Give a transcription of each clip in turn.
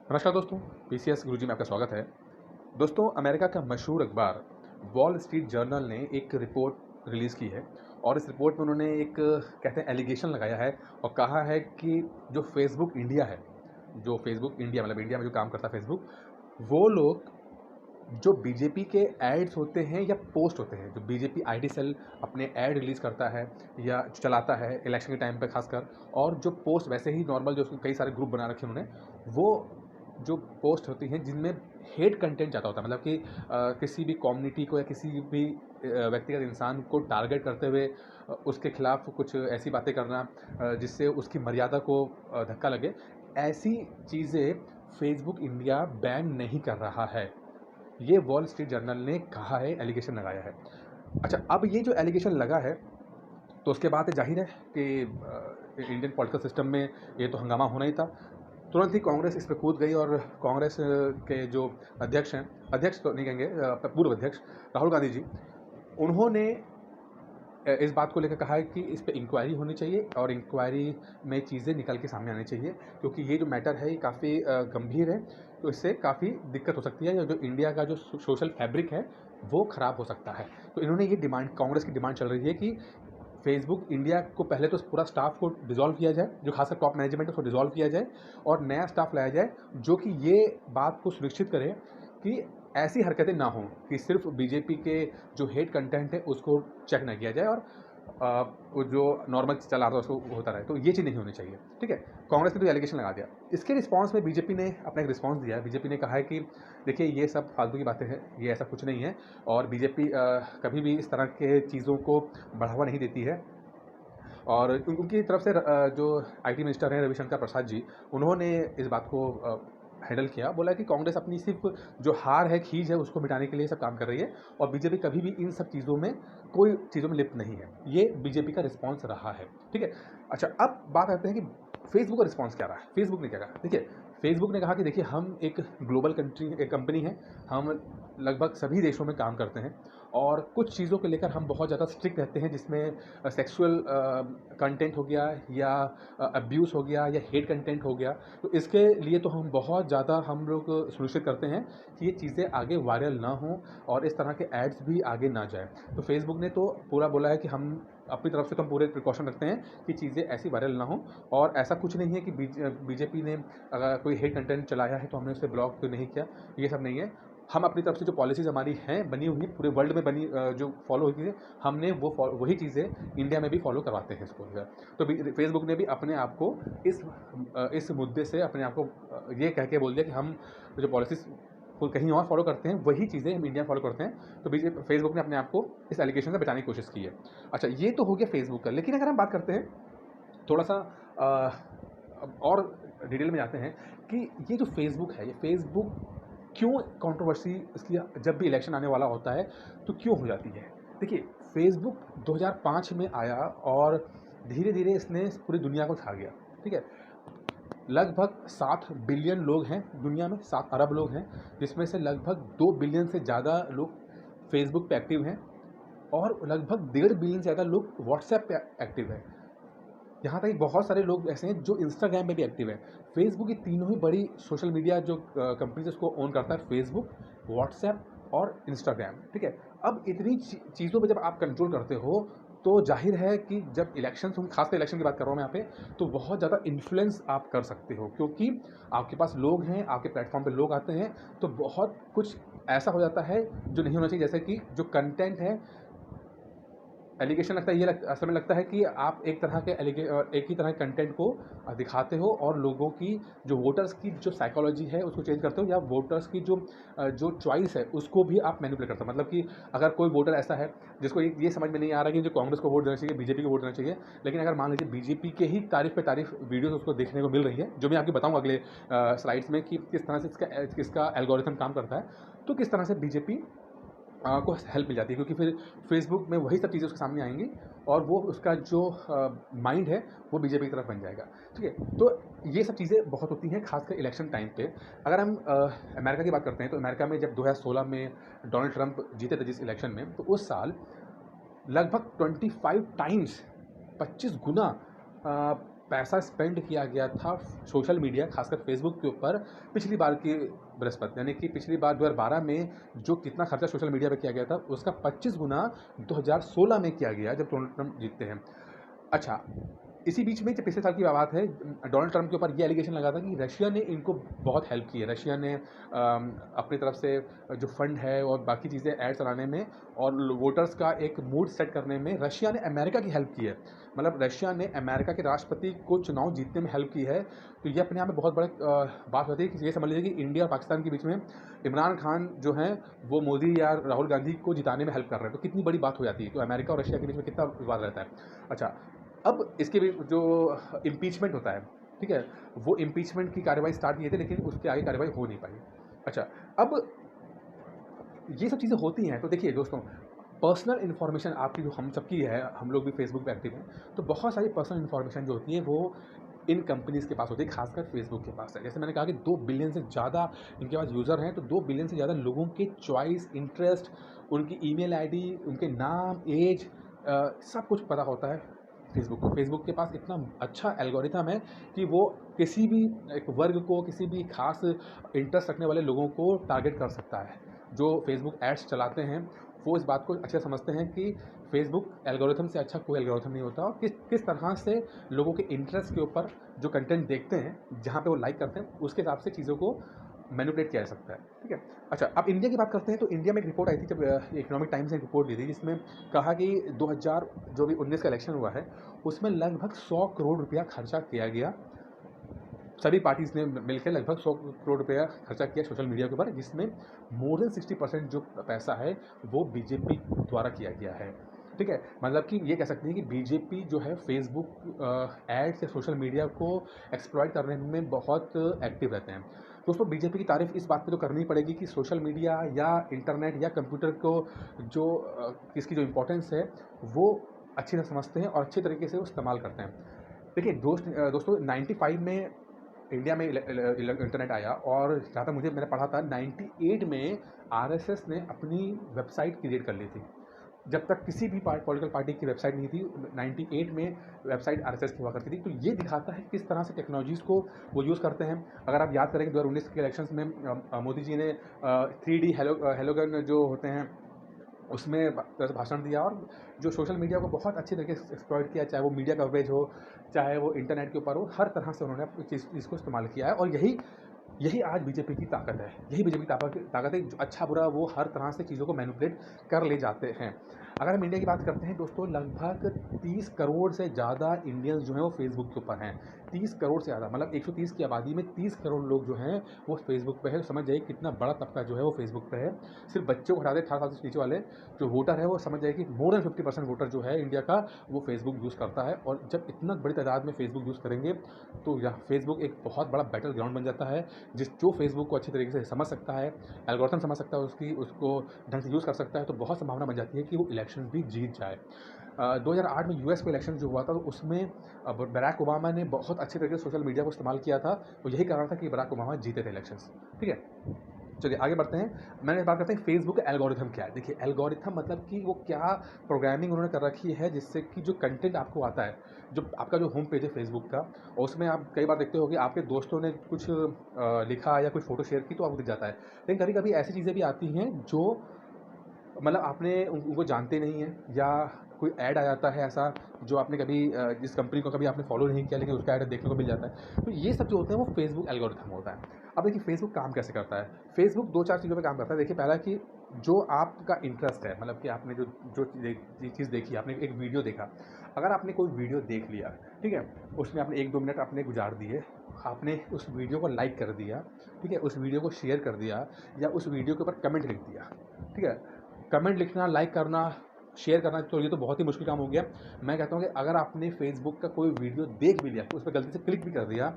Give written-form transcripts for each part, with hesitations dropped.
नमस्कार दोस्तों, पीसीएस गुरुजी में आपका स्वागत है। दोस्तों, अमेरिका का मशहूर अखबार वॉल स्ट्रीट जर्नल ने एक रिपोर्ट रिलीज़ की है और इस रिपोर्ट में उन्होंने एक कहते हैं एलिगेशन लगाया है और कहा है कि जो फेसबुक इंडिया है, जो फेसबुक इंडिया मतलब इंडिया में जो काम करता है फेसबुक, वो लोग जो बीजेपी के एड्स होते हैं या पोस्ट होते हैं, जो बीजेपी आईटी सेल अपने एड रिलीज़ करता है या चलाता है इलेक्शन के टाइम पे खासकर, और जो पोस्ट वैसे ही नॉर्मल जो उसके कई सारे ग्रुप बना रखे हैं उन्होंने, वो जो पोस्ट होती हैं जिनमें हेट कंटेंट ज़्यादा होता है, मतलब कि किसी भी कम्युनिटी को या किसी भी व्यक्तिगत इंसान को टारगेट करते हुए उसके खिलाफ कुछ ऐसी बातें करना जिससे उसकी मर्यादा को धक्का लगे, ऐसी चीज़ें फेसबुक इंडिया बैन नहीं कर रहा है। ये वॉल स्ट्रीट जर्नल ने कहा है, एलिगेशन लगाया है। अच्छा, अब ये जो एलिगेशन लगा है, तो उसके बाद ज़ाहिर है कि इंडियन पॉलिटिकल सिस्टम में ये तो हंगामा होना ही था। तुरंत ही कांग्रेस इस पे कूद गई और कांग्रेस के जो अध्यक्ष हैं, अध्यक्ष तो नहीं कहेंगे, पूर्व अध्यक्ष राहुल गांधी जी, उन्होंने इस बात को लेकर कहा है कि इस पे इंक्वायरी होनी चाहिए और इंक्वायरी में चीज़ें निकल के सामने आनी चाहिए, क्योंकि ये जो मैटर है ये काफ़ी गंभीर है। तो इससे काफ़ी दिक्कत हो सकती है, या जो इंडिया का जो सोशल फैब्रिक है वो ख़राब हो सकता है। तो इन्होंने ये डिमांड, कांग्रेस की डिमांड चल रही है कि फेसबुक इंडिया को पहले तो पूरा स्टाफ को डिसॉल्व किया जाए, जो खासकर टॉप मैनेजमेंट है उसको डिसॉल्व किया जाए और नया स्टाफ लाया जाए जो कि ये बात को सुनिश्चित करे कि ऐसी हरकतें ना हों कि सिर्फ बीजेपी के जो हेट कंटेंट है उसको चेक ना किया जाए और वो जो नॉर्मल चला रहा है उसको होता रहे। तो ये चीज़ नहीं होनी चाहिए, ठीक है। कांग्रेस ने तो एलिगेशन लगा दिया। इसके रिस्पांस में बीजेपी ने अपना एक रिस्पांस दिया है। बीजेपी ने कहा है कि देखिए ये सब फालतू की बातें हैं, ये ऐसा कुछ नहीं है और बीजेपी कभी भी इस तरह के चीज़ों को बढ़ावा नहीं देती है। और उनकी तरफ से जो आईटी मिनिस्टर हैं रविशंकर प्रसाद जी, उन्होंने इस बात को हैंडल किया, बोला कि कांग्रेस अपनी सिर्फ जो हार है, खींच है, उसको मिटाने के लिए सब काम कर रही है और बीजेपी कभी भी इन सब चीज़ों में, कोई चीज़ों में लिप्त नहीं है। ये बीजेपी का रिस्पॉन्स रहा है, ठीक है। अच्छा, अब बात करते हैं कि फेसबुक का रिस्पॉन्स क्या रहा है। फेसबुक ने क्या कहा, देखिए फेसबुक ने कहा कि देखिए हम एक ग्लोबल एक कंपनी है, हम लगभग सभी देशों में काम करते हैं और कुछ चीज़ों को लेकर हम बहुत ज़्यादा स्ट्रिक्ट रहते हैं, जिसमें सेक्सुअल कंटेंट हो गया या अब्यूज़ हो गया या हेट कंटेंट हो गया। तो इसके लिए तो हम बहुत ज़्यादा हम लोग सुनिश्चित करते हैं कि ये चीज़ें आगे वायरल ना हों और इस तरह के एड्स भी आगे ना जाएँ। तो फेसबुक ने तो पूरा बोला है कि हम अपनी तरफ से तो हम पूरे प्रिकॉशन रखते हैं कि चीज़ें ऐसी वायरल ना हों, और ऐसा कुछ नहीं है कि बीजेपी ने अगर कोई हेट कंटेंट चलाया है तो हमने उसे ब्लॉक तो नहीं किया, ये सब नहीं है। हम अपनी तरफ से जो पॉलिसीज़ हमारी हैं, बनी हुई पूरे वर्ल्ड में बनी, जो फॉलो हुई है, हमने वही चीज़ें इंडिया में भी फॉलो करवाते हैं इसको जो है। तो फेसबुक ने भी अपने आप को इस मुद्दे से अपने आप को ये कह के बोल दिया कि हम जो पॉलिसीज़ को कहीं और फॉलो करते हैं, वही चीज़ें हम इंडिया फॉलो करते हैं। तो फेसबुक ने अपने आप को इस एलिगेशन से बचाने की कोशिश की है। अच्छा, ये तो हो गया फेसबुक का, लेकिन अगर हम बात करते हैं थोड़ा-सा अब और डिटेल में जाते हैं कि ये जो फेसबुक है, ये फेसबुक क्यों कंट्रोवर्सी इसकी जब भी इलेक्शन आने वाला होता है तो क्यों हो जाती है। देखिए, फेसबुक 2005 में आया और धीरे-धीरे इसने पूरी दुनिया को छा गया, ठीक है। लगभग 7 बिलियन लोग हैं दुनिया में, 7 अरब लोग हैं, जिसमें से लगभग 2 बिलियन से ज़्यादा लोग फेसबुक पे एक्टिव हैं और लगभग 1.5 बिलियन से ज़्यादा लोग व्हाट्सएप पे एक्टिव हैं। यहाँ तक कि बहुत सारे लोग ऐसे हैं जो इंस्टाग्राम पे भी एक्टिव हैं। फेसबुक, ये तीनों ही बड़ी सोशल मीडिया जो कंपनीज इसको ओन करता है, फेसबुक, व्हाट्सएप और इंस्टाग्राम, ठीक है। अब इतनी चीज़ों पे जब आप कंट्रोल करते हो तो जाहिर है कि जब इलेक्शंस हों, खासकर इलेक्शन की बात कर रहा हूँ मैं यहाँ पे, तो बहुत ज़्यादा इन्फ्लुएंस आप कर सकते हो, क्योंकि आपके पास लोग हैं, आपके प्लेटफॉर्म पे लोग आते हैं, तो बहुत कुछ ऐसा हो जाता है जो नहीं होना चाहिए। जैसे कि जो कंटेंट है, एलिगेशन लगता है, असल में लगता है कि आप एक तरह के एक ही तरह के कंटेंट को दिखाते हो और लोगों की, जो वोटर्स की जो साइकोलॉजी है उसको चेंज करते हो, या वोटर्स की जो चॉइस है उसको भी आप मैनिपुलेट करते हो। मतलब कि अगर कोई वोटर ऐसा है जिसको ये समझ में नहीं आ रहा कि जो कांग्रेस को वोट देना चाहिए, बीजेपी को वोट देना चाहिए, लेकिन अगर मान लीजिए बीजेपी के ही तारीफ पे तारीफ वीडियोस उसको देखने को मिल रही है, जो मैं आपको बताऊँगा अगले स्लाइड्स में कि किस तरह से इसका एल्गोरिथम काम करता है, तो किस तरह से बीजेपी को हेल्प मिल जाती है, क्योंकि फिर फेसबुक में वही सब चीज़ें उसके सामने आएँगी और वो उसका जो माइंड है वो बीजेपी की तरफ बन जाएगा, ठीक है। तो ये सब चीज़ें बहुत होती हैं, खासकर इलेक्शन टाइम पे। अगर हम अमेरिका की बात करते हैं, तो अमेरिका में जब 2016 में डोनाल्ड ट्रंप जीते थे जिस इलेक्शन में, तो उस साल लगभग 25 टाइम्स, 25 गुना पैसा स्पेंड किया गया था सोशल मीडिया खासकर फेसबुक के ऊपर पिछली बार की बृहस्पति, यानी कि पिछली बार 2012 में जो कितना खर्चा सोशल मीडिया पे किया गया था उसका 25 गुना 2016 में किया गया जब डोनाल्ड ट्रंप जीतते हैं। अच्छा, इसी बीच में जब पिछले साल की बात है, डोनाल्ड ट्रंप के ऊपर ये एलिगेशन लगा था कि रशिया ने इनको बहुत हेल्प की है। रशिया ने अपनी तरफ से जो फंड है और बाकी चीज़ें ऐड चलाने में और वोटर्स का एक मूड सेट करने में रशिया ने अमेरिका की हेल्प की है। मतलब रशिया ने अमेरिका के राष्ट्रपति को चुनाव जीतने में हेल्प की है। तो ये अपने आप में बहुत बड़ा बात होती है कि ये समझ लीजिए कि इंडिया और पाकिस्तान के बीच में इमरान खान जो हैं वो मोदी या राहुल गांधी को जिताने में हेल्प कर रहे हैं, तो कितनी बड़ी बात हो जाती है। तो अमेरिका और रशिया के बीच में कितना विवाद रहता है। अच्छा, अब इसके भी जो इम्पीचमेंट होता है, ठीक है, वो इम्पीचमेंट की कार्रवाई स्टार्ट किए थे लेकिन उसके आगे कार्रवाई हो नहीं पाई। अच्छा, अब ये सब चीज़ें होती हैं तो देखिए दोस्तों, पर्सनल इन्फॉर्मेशन आपकी जो हम सबकी है, हम लोग भी फेसबुक पे एक्टिव हैं, तो बहुत सारी पर्सनल इन्फॉर्मेशन जो होती है वो इन कंपनीज़ के पास होती है, खासकर फेसबुक के पास है। जैसे मैंने कहा कि 2 बिलियन से ज़्यादा इनके पास यूज़र हैं, तो 2 बिलियन से ज़्यादा लोगों के चॉइस, इंटरेस्ट, उनकी ईमेल आईडी, उनके नाम, एज, सब कुछ पता होता है फेसबुक को। फेसबुक के पास इतना अच्छा एल्गोरिथम है कि वो किसी भी एक वर्ग को, किसी भी खास इंटरेस्ट रखने वाले लोगों को टारगेट कर सकता है। जो फेसबुक एड्स चलाते हैं वो इस बात को अच्छे समझते हैं कि फेसबुक एल्गोरिथम से अच्छा कोई एल्गोरिथम नहीं होता, और किस तरह से लोगों के इंटरेस्ट के ऊपर जो कंटेंट देखते हैं, जहाँ पे वो लाइक करते हैं, उसके हिसाब से चीज़ों को मैनिपुलेट किया जा सकता है। ठीक है। अच्छा, अब इंडिया की बात करते हैं तो इंडिया में एक रिपोर्ट आई थी, जब इकोनॉमिक टाइम्स ने रिपोर्ट दी थी जिसमें कहा कि 2000 जो भी 19 का इलेक्शन हुआ है उसमें लगभग 100 करोड़ रुपया खर्चा किया गया। सभी पार्टीज़ ने मिलकर लगभग 100 करोड़ रुपया खर्चा किया सोशल मीडिया के ऊपर, जिसमें मोर देन 60% जो पैसा है वो बीजेपी द्वारा किया गया है। ठीक है, मतलब कि ये कह सकते हैं कि बीजेपी जो है फेसबुक एड्स या सोशल मीडिया को एक्सप्लॉइट करने में बहुत एक्टिव रहते हैं। दोस्तों, बीजेपी की तारीफ इस बात पे तो करनी पड़ेगी कि सोशल मीडिया या इंटरनेट या कंप्यूटर को जो इसकी जो इम्पोर्टेंस है वो अच्छी तरह समझते हैं और अच्छे तरीके से वो इस्तेमाल करते हैं। देखिए दोस्तों 95 में इंडिया में इंटरनेट आया, और जहाँ तक मैंने पढ़ा था 98 में आरएसएस ने अपनी वेबसाइट क्रिएट कर ली थी। जब तक किसी भी पॉलिटिकल पार्टी की वेबसाइट नहीं थी, 98 में वेबसाइट आरएसएस की हुआ करती थी। तो ये दिखाता है किस तरह से टेक्नोलॉजीज़ को वो यूज़ करते हैं। अगर आप याद करें 2019 के इलेक्शंस में मोदी जी ने 3D हेलोगन जो होते हैं उसमें भाषण दिया, और जो सोशल मीडिया को बहुत अच्छे तरीके से एक्सप्लॉइट किया, चाहे वो मीडिया कवरेज हो, चाहे वो इंटरनेट के ऊपर हो, हर तरह से उन्होंने अपनी चीज़ को इस्तेमाल किया है। और यही आज बीजेपी की ताकत है। यही बीजेपी की ताकत है, जो अच्छा बुरा वो हर तरह से चीज़ों को मैनिपुलेट कर ले जाते हैं। अगर हम इंडिया की बात करते हैं दोस्तों, लगभग 30 करोड़ से ज़्यादा इंडियंस जो हैं वो फेसबुक के ऊपर हैं। 30 करोड़ से ज़्यादा, मतलब 130 की आबादी में 30 करोड़ लोग जो हैं वो फेसबुक पे है। समझ जाइए कितना बड़ा तबका जो है वो फेसबुक पे है। सिर्फ बच्चों को हटा दे, 18 साल से नीचे वाले जो वोटर है, वो समझ जाइए कि मोर देन 50% वोटर जो है इंडिया का वो फेसबुक यूज़ करता है। और जब इतना बड़ी तादाद में फेसबुक यूज़ करेंगे तो यह फेसबुक एक बहुत बड़ा बैटल ग्राउंड बन जाता है। जो फेसबुक को अच्छे तरीके से समझ सकता है, एल्गोरिथम समझ सकता है, उसको ढंग से यूज़ कर सकता है, तो बहुत संभावना बन जाती है कि वो इलेक्शन भी जीत जाए। 2008 में यूएस का इलेक्शन जो हुआ था, तो उसमें बराक ओबामा ने बहुत अच्छे तरीके से सोशल मीडिया को इस्तेमाल किया था। तो यही कारण था कि बराक ओबामा जीते थे इलेक्शंस। ठीक है, चलिए आगे बढ़ते हैं। मैंने बात करते हैं फेसबुक का एल्गोरिथम क्या है। देखिए, एल्गोरिथम मतलब कि वो क्या प्रोग्रामिंग उन्होंने कर रखी है जिससे कि जो कंटेंट आपको आता है, जो आपका जो होम पेज है फेसबुक का, और उसमें आप कई बार देखते हो कि आपके दोस्तों ने कुछ लिखा या कुछ फ़ोटो शेयर की तो आपको दिख जाता है। लेकिन कभी कभी ऐसी चीज़ें भी आती हैं जो मतलब आपने उनको जानते नहीं हैं, या कोई ऐड आ जाता है ऐसा जो आपने कभी जिस कंपनी को कभी आपने फॉलो नहीं किया लेकिन उसका ऐड देखने को मिल जाता है। तो ये सब जो होते हैं वो फेसबुक एल्गोरिथम होता है। अब देखिए फेसबुक काम कैसे करता है। फेसबुक 2-4 चीज़ों पे काम करता है। देखिए, पहला कि जो आपका इंटरेस्ट है, मतलब कि आपने जो चीज़ देखी, आपने एक वीडियो देखा, अगर आपने कोई वीडियो देख लिया, ठीक है, उसमें आपने 1-2 मिनट आपने गुजार दिए, आपने उस वीडियो को लाइक कर दिया, ठीक है, उस वीडियो को शेयर कर दिया, या उस वीडियो के ऊपर कमेंट लिख दिया, ठीक है। कमेंट लिखना, लाइक करना, शेयर करना, तो ये तो बहुत ही मुश्किल काम हो गया। मैं कहता हूँ कि अगर आपने फेसबुक का कोई वीडियो देख भी लिया, तो उस पर गलती से क्लिक भी कर दिया,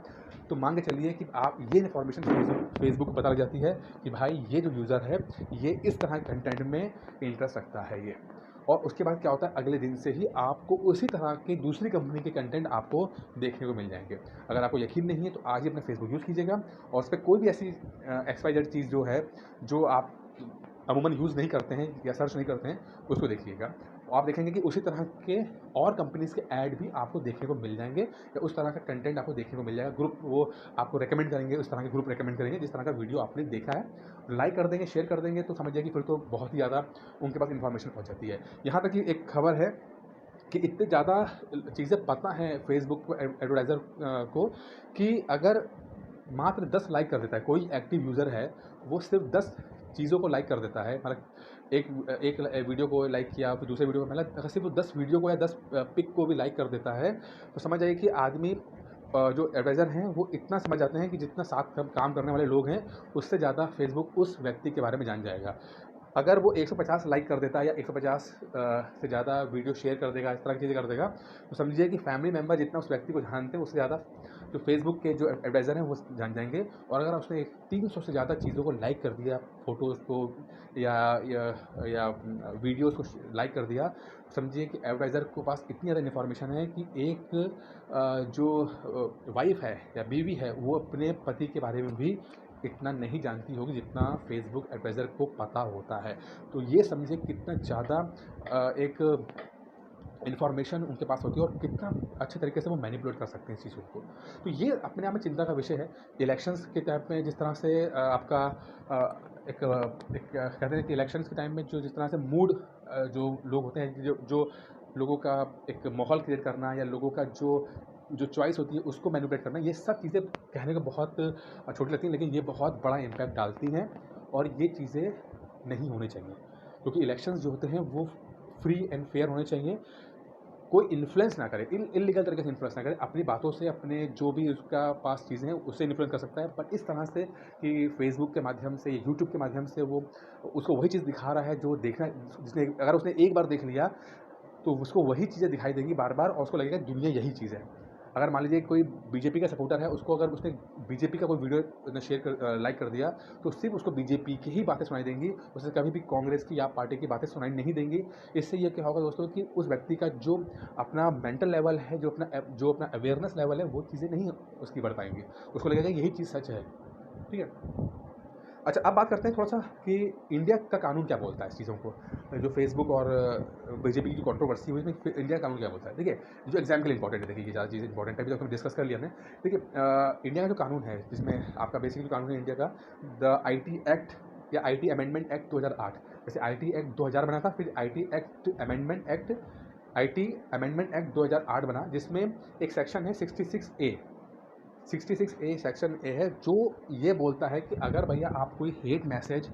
तो मान के चलिए कि आप ये इन्फॉर्मेशन फेसबुक को पता लग जाती है कि भाई ये जो यूज़र है ये इस तरह के कंटेंट में इंटरेस्ट रखता है ये। और उसके बाद क्या होता है, अगले दिन से ही आपको उसी तरह के दूसरी कंपनी के कंटेंट आपको देखने को मिल जाएंगे। अगर आपको यकीन नहीं है तो आज ही अपना फेसबुक यूज़ कीजिएगा, और उस पर कोई भी ऐसी XYZ चीज़ जो है, जो आप अमूमन यूज़ नहीं करते हैं या सर्च नहीं करते हैं, उसको देखिएगा। आप देखेंगे कि उसी तरह के और कंपनीज़ के ऐड भी आपको देखने को मिल जाएँगे या उस तरह का कंटेंट आपको देखने को मिल जाएगा। ग्रुप वो आपको रिकमेंड करेंगे, उस तरह के ग्रुप रिकमेंड करेंगे जिस तरह का वीडियो आपने देखा है। लाइक कर देंगे, शेयर कर देंगे तो समझिए कि फिर तो बहुत ही ज़्यादा उनके पास इन्फॉर्मेशन पहुँच जाती है। यहाँ तक कि एक खबर है कि इतने ज़्यादा चीज़ें पता हैं फेसबुक को एडवर्टाइज़र को कि अगर मात्र 10 लाइक कर देता है, कोई एक्टिव यूज़र है, वो सिर्फ़ 10 चीज़ों को लाइक कर देता है। मतलब एक वीडियो को लाइक किया, फिर दूसरे वीडियो को, मतलब अगर सिर्फ़ वो 10 वीडियो को या 10 पिक को भी लाइक कर देता है, तो समझ जाइए कि आदमी जो एडवर्टाइज़र हैं, वो इतना समझ जाते हैं कि जितना साथ काम करने वाले लोग हैं, उससे ज़्यादा फेसबुक उस व्यक्ति के बारे में जान जाएगा। अगर वो 150 लाइक कर देता है या 150 से ज़्यादा वीडियो शेयर कर देगा, इस तरह की चीज़ें कर देगा, तो समझिए कि फैमिली मेंबर जितना उस व्यक्ति को जानते हैं, उससे ज़्यादा जो फेसबुक के जो एडवाइज़र हैं वो जान जाएंगे। और अगर उसने 300 से ज़्यादा चीज़ों को लाइक कर दिया, फ़ोटोज़ को या या वीडियोज़ को लाइक कर दिया, समझिए कि एडवाइज़र के पास इतनी ज़्यादा इन्फॉर्मेशन है कि एक जो वाइफ़ है या बीवी है, वो अपने पति के बारे में भी इतना नहीं जानती होगी जितना फेसबुक एडवाइज़र को पता होता है। तो ये समझिए कितना ज़्यादा एक इन्फॉर्मेशन उनके पास होती है और कितना अच्छे तरीके से वो मैनिपुलेट कर सकते हैं इस चीज़ों को। तो ये अपने आप में चिंता का विषय है। इलेक्शंस के टाइम में जिस तरह से आपका एक कहते हैं कि इलेक्शंस के टाइम में जो जिस तरह से मूड जो लोग होते हैं, जो जो लोगों का एक माहौल क्रिएट करना या लोगों का जो जो चॉइस होती है उसको मैनिपुलेट करना, ये सब चीज़ें कहने को बहुत छोटी लगती हैं, लेकिन ये बहुत बड़ा इम्पैक्ट डालती हैं और ये चीज़ें नहीं होनी चाहिए। क्योंकि इलेक्शंस जो होते हैं वो फ्री एंड फेयर होने चाहिए। कोई इन्फ्लुएंस ना करे, इल्लीगल तरीके से इन्फ्लुएंस ना करे, अपनी बातों से, अपने जो भी उसका पास चीज़ें हैं उससे इन्फ्लुएंस कर सकता है, पर इस तरह से कि फेसबुक के माध्यम से, यूट्यूब के माध्यम से वो उसको वही चीज़ दिखा रहा है जो देखना, जिसने अगर उसने एक बार देख लिया तो उसको वही चीज़ें दिखाई देंगी बार-बार और उसको लगेगा दुनिया यही चीज़ है। अगर मान लीजिए कोई बीजेपी का सपोर्टर है, उसको अगर उसने बीजेपी का कोई वीडियो उसने लाइक कर दिया, तो सिर्फ़ उसको बीजेपी की ही बातें सुनाई देंगी, उसे कभी भी कांग्रेस की या पार्टी की बातें सुनाई नहीं देंगी। इससे ये क्या होगा दोस्तों कि उस व्यक्ति का जो अपना मेंटल लेवल है, जो अपना अवेयरनेस लेवल है, वो चीज़ें नहीं उसकी बढ़ पाएँगी। उसको लगेगा यही चीज़ सच है। ठीक है? अच्छा, अब बात करते हैं थोड़ा-सा कि इंडिया का कानून क्या बोलता है इस चीज़ों को। जो फेसबुक और बीजेपी की जो कंट्रोवर्सी हुई, इसमें इंडिया का कानून क्या बोलता है। देखिए, जो एग्ज़ाम के लिए इंपॉर्टेंट है, देखिए ये ज़्यादा चीज़ें इंपॉर्टेंट है, अभी तक हमने डिस्कस कर लिया हमने। देखिए इंडिया का जो कानून है, जिसमें आपका बेसिकली कानून है इंडिया का, द आईटी एक्ट या आईटी अमेंडमेंट एक्ट 2008। जैसे आईटी एक्ट 2000 बना था, फिर आईटी अमेंडमेंट एक्ट 2008 बना, जिसमें एक सेक्शन है 66 ए सेक्शन ए है, जो ये बोलता है कि अगर भैया आप कोई हेट मैसेज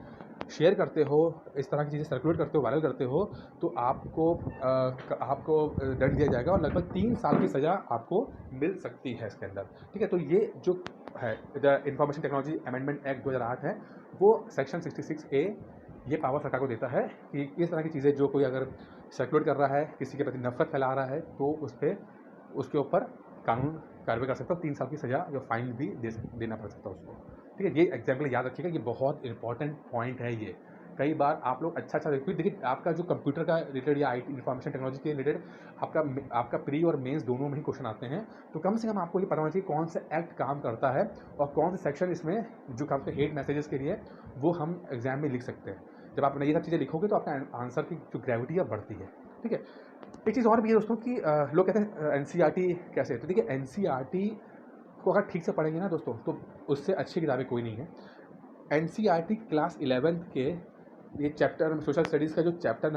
शेयर करते हो, इस तरह की चीज़ें सर्कुलेट करते हो, वायरल करते हो, तो आपको दंड दिया जाएगा और लगभग 3 साल की सज़ा आपको मिल सकती है इसके अंदर। ठीक है? तो ये जो है the information technology amendment act 2008 है, वो सेक्शन 66 ए ये पावर सरकार को देता है कि इस तरह की चीज़ें जो कोई अगर सर्कुलेट कर रहा है, किसी के प्रति नफ़रत फैला रहा है, तो उसके ऊपर कानून कार्रवाई कर सकता है, 3 साल की सज़ा या फाइन भी देना पड़ सकता है उसको। ठीक है? ये एग्ज़ाम्पल याद रखिएगा, ये बहुत इंपॉर्टेंट पॉइंट है ये। कई बार आप लोग अच्छा देखिए, आपका जो कंप्यूटर का रिलेटेड या आईटी इन्फॉर्मेशन टेक्नोलॉजी के रिलेटेड आपका प्री और मेंस दोनों में ही क्वेश्चन आते हैं, तो कम से कम आपको ये पता होना चाहिए कौन सा एक्ट काम करता है और कौन से सेक्शन इसमें जो काम करते हैं हेट मैसेजेस के लिए, वो हम एग्ज़ाम में लिख सकते हैं। जब आप ये सब चीज़ें लिखोगे तो आपका आंसर की जो ग्रेविटी है बढ़ती है। ठीक है? एक चीज़ और भी है दोस्तों कि लोग कहते हैं एनसीईआरटी कैसे है, तो देखिए एनसीईआरटी को अगर ठीक से पढ़ेंगे ना दोस्तों, तो उससे अच्छी किताबें कोई नहीं है। एनसीईआरटी क्लास 11th के ये चैप्टर सोशल स्टडीज़ का जो चैप्टर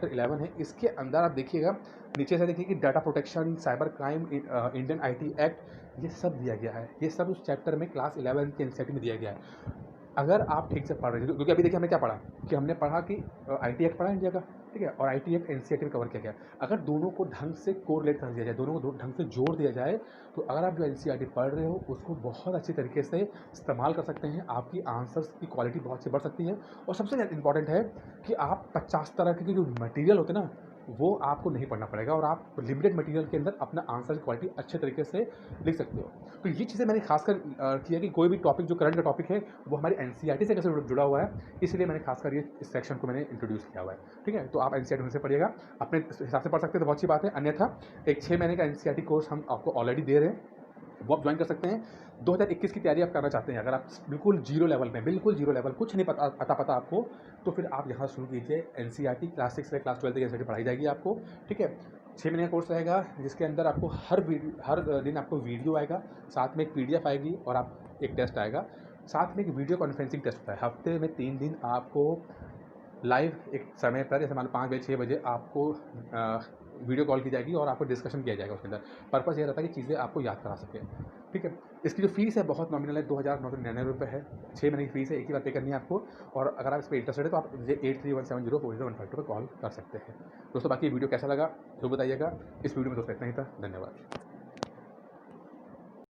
11 है, इसके अंदर आप देखिएगा, नीचे से देखिए कि data protection, cyber crime, Indian IT act, ये सब दिया गया है। ये सब उस चैप्टर में क्लास 11 के एनसीईआरटी में दिया गया है। अगर आप ठीक से पढ़ रहे हैं, क्योंकि अभी देखिए हमने क्या पढ़ा कि हमने पढ़ा कि आईटी एक्ट पढ़ा इंडिया का, ठीक है, और आईटी एक्ट एनसीईआरटी में कवर किया गया। अगर दोनों को ढंग से कोरिलेट कर दिया जाए, दोनों को ढंग से जोड़ दिया जाए, तो अगर आप जो एनसीईआरटी पढ़ रहे हो उसको बहुत अच्छी तरीके से इस्तेमाल कर सकते हैं, आपकी आंसर्स की क्वालिटी बहुत सी बढ़ सकती है। और सबसे इंपॉर्टेंट है कि आप 50 तरह के जो मटेरियल होते हैं ना, वो आपको नहीं पढ़ना पड़ेगा और आप लिमिटेड मटेरियल के अंदर अपना आंसर की क्वालिटी अच्छे तरीके से लिख सकते हो। तो ये चीज़ें मैंने खासकर किया कि कोई भी टॉपिक जो करंट का टॉपिक है, वो हमारी एनसीईआरटी से कैसे जुड़ा हुआ है, इसलिए मैंने खासकर ये इस सेक्शन को मैंने इंट्रोड्यूस किया हुआ है। ठीक है? तो आप एनसीईआरटी से पढ़िएगा, अपने हिसाब से पढ़ सकते हैं तो बहुत अच्छी बात है, अन्यथा एक 6 महीने का एनसीईआरटी कोर्स हम आपको ऑलरेडी दे रहे हैं। वो आप ज्वाइन कर सकते हैं। 2021 की तैयारी आप करना चाहते हैं, अगर आप बिल्कुल जीरो लेवल में, बिल्कुल जीरो लेवल, कुछ नहीं पता आपको, तो फिर आप यहाँ शुरू कीजिए। एनसीईआरटी क्लास 6 से क्लास 12 तक एनसीईआरटी पढ़ाई जाएगी आपको, ठीक है। 6 महीने का कोर्स रहेगा, जिसके अंदर आपको हर दिन आपको वीडियो आएगा, साथ में एक पीडीएफ आएगी और आप एक टेस्ट आएगा, साथ में एक वीडियो कॉन्फ्रेंसिंग टेस्ट होता है। हफ्ते में 3 दिन आपको लाइव एक समय पर, जैसे मान लो 5 बजे 6 बजे आपको वीडियो कॉल की जाएगी और आपको डिस्कशन किया जाएगा उसके अंदर। पर्पज़ ये रहता है कि चीज़ें आपको याद करा सकें, ठीक है। इसकी जो फीस है बहुत नॉमिनल है, 2,999 है। 6 महीने की फीस है, एक ही बार पे करनी है आपको। और अगर आप इस पर इंटरेस्टेड है तो आप मुझे 8317040152 पर कॉल कर सकते हैं। दोस्तों बाकी वीडियो कैसा लगा जो बताइएगा। इस वीडियो में दोस्तों इतना ही था। धन्यवाद।